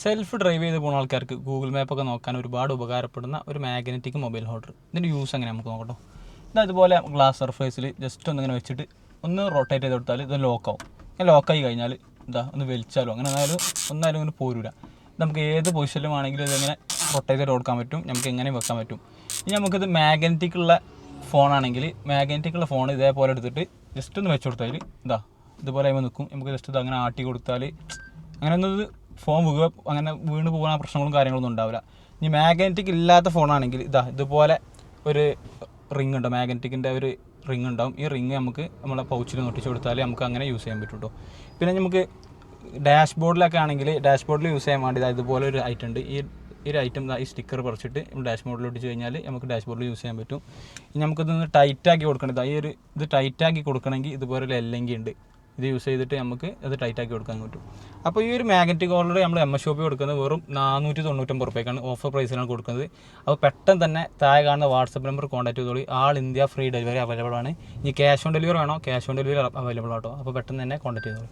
Self drive ചെയ്ത് പോകുന്ന ആൾക്കാർക്ക് ഗൂഗിൾ മാപ്പൊക്കെ നോക്കാൻ ഒരുപാട് ഉപകാരപ്പെടുന്ന ഒരു മാഗ്നറ്റിക് മൊബൈൽ ഹോൾഡർ. ഇതിൻ്റെ യൂസ് എങ്ങനെ നമുക്ക് നോക്കട്ടോ. ഇതാ ഇതുപോലെ ഗ്ലാസ് സർഫേസിൽ ജസ്റ്റ് ഒന്നിങ്ങനെ വെച്ചിട്ട് ഒന്ന് റൊട്ടേറ്റ് ചെയ്ത് കൊടുത്താൽ ഇത് ലോക്കാവും. ഇങ്ങനെ ലോക്കായി കഴിഞ്ഞാൽ ഇതാ ഒന്ന് വലിച്ചാലോ അങ്ങനെ ഒന്നായാലും ഇങ്ങനെ പോരൂല. നമുക്ക് ഏത് പൊസിഷനിലും ആണെങ്കിലും ഇതിങ്ങനെ റൊട്ടേറ്റ് ചെയ്ത് കൊടുക്കാൻ പറ്റും, നമുക്ക് എങ്ങനെ വെക്കാൻ പറ്റും. ഇനി നമുക്കിത് മാഗ്നറ്റിക്കുള്ള ഫോണാണെങ്കിൽ മാഗ്നറ്റിക്കുള്ള ഫോൺ ഇതേപോലെ എടുത്തിട്ട് ജസ്റ്റ് ഒന്ന് വെച്ച് കൊടുത്താൽ ഇതാ ഇതുപോലെ ആകുമ്പോൾ നിൽക്കും. നമുക്ക് ജസ്റ്റ് ഇത് അങ്ങനെ ആട്ടി കൊടുത്താൽ അങ്ങനെ ഒന്നത് ഫോൺ അങ്ങനെ വീണ് പോകുന്ന പ്രശ്നങ്ങളും കാര്യങ്ങളൊന്നും ഉണ്ടാവില്ല. ഇനി മാഗ്നറ്റിക് ഇല്ലാത്ത ഫോണാണെങ്കിൽ ഇതുപോലെ ഒരു റിങ് ഉണ്ട്, മാഗ്നറ്റിക്കിൻ്റെ ഒരു റിങ് ഉണ്ടാവും. ഈ റിങ് നമുക്ക് നമ്മളെ പൗച്ചിൽ ഒട്ടിച്ച് കൊടുത്താൽ നമുക്ക് അങ്ങനെ യൂസ് ചെയ്യാൻ പറ്റും കേട്ടോ. പിന്നെ നമുക്ക് ഡാഷ്ബോർഡിലൊക്കെ ആണെങ്കിൽ ഡാഷ്ബോർഡിൽ യൂസ് ചെയ്യാൻ വേണ്ടി ഇതുപോലെ ഒരു ഐറ്റം ഉണ്ട്. ഈ ഒരു ഐറ്റം ഈ സ്റ്റിക്കർ പറിച്ചിട്ട് ഡാഷ്ബോർഡിൽ ഒട്ടിച്ച് കഴിഞ്ഞാൽ നമുക്ക് ഡാഷ്ബോർഡിൽ യൂസ് ചെയ്യാൻ പറ്റും. ഇനി നമുക്കിതൊന്ന് ടൈറ്റാക്കി കൊടുക്കണം. ഇത് ടൈറ്റാക്കി കൊടുക്കണമെങ്കിൽ ഇതുപോലെ ഒരു എല്ലെങ്കിൽ ഉണ്ട്, ഇത് യൂസ് ചെയ്തിട്ട് നമുക്ക് അത് ടൈറ്റാക്കി കൊടുക്കാൻ പറ്റും. അപ്പോൾ ഈ ഒരു മാഗ്നറ്റിക് ഹോൾഡർ നമ്മൾ MS ഷോപ്പിൽ കൊടുക്കുന്നത് വെറും 499 രൂപയ്ക്കാണ്, ഓഫർ പ്രൈസിലാണ് കൊടുക്കുന്നത്. അപ്പോൾ പെട്ടെന്ന് തന്നെ താഴെ കാണുന്ന വാട്സപ്പ് നമ്പർ കോൺടാക്ട് ചെയ്തോളി. ആൾ ഇന്ത്യ ഫ്രീ ഡെലിവറി അവൈലബിൾ ആണ്. ഇനി ക്യാഷ് ഓൺ ഡെലിവറി വേണോ, ക്യാഷ് ഓൺ ഡെലിവറി അവൈലബിൾ ആട്ടോ. അപ്പോൾ പെട്ടെന്ന് തന്നെ കോൺടാക്ട് ചെയ്തോളൂ.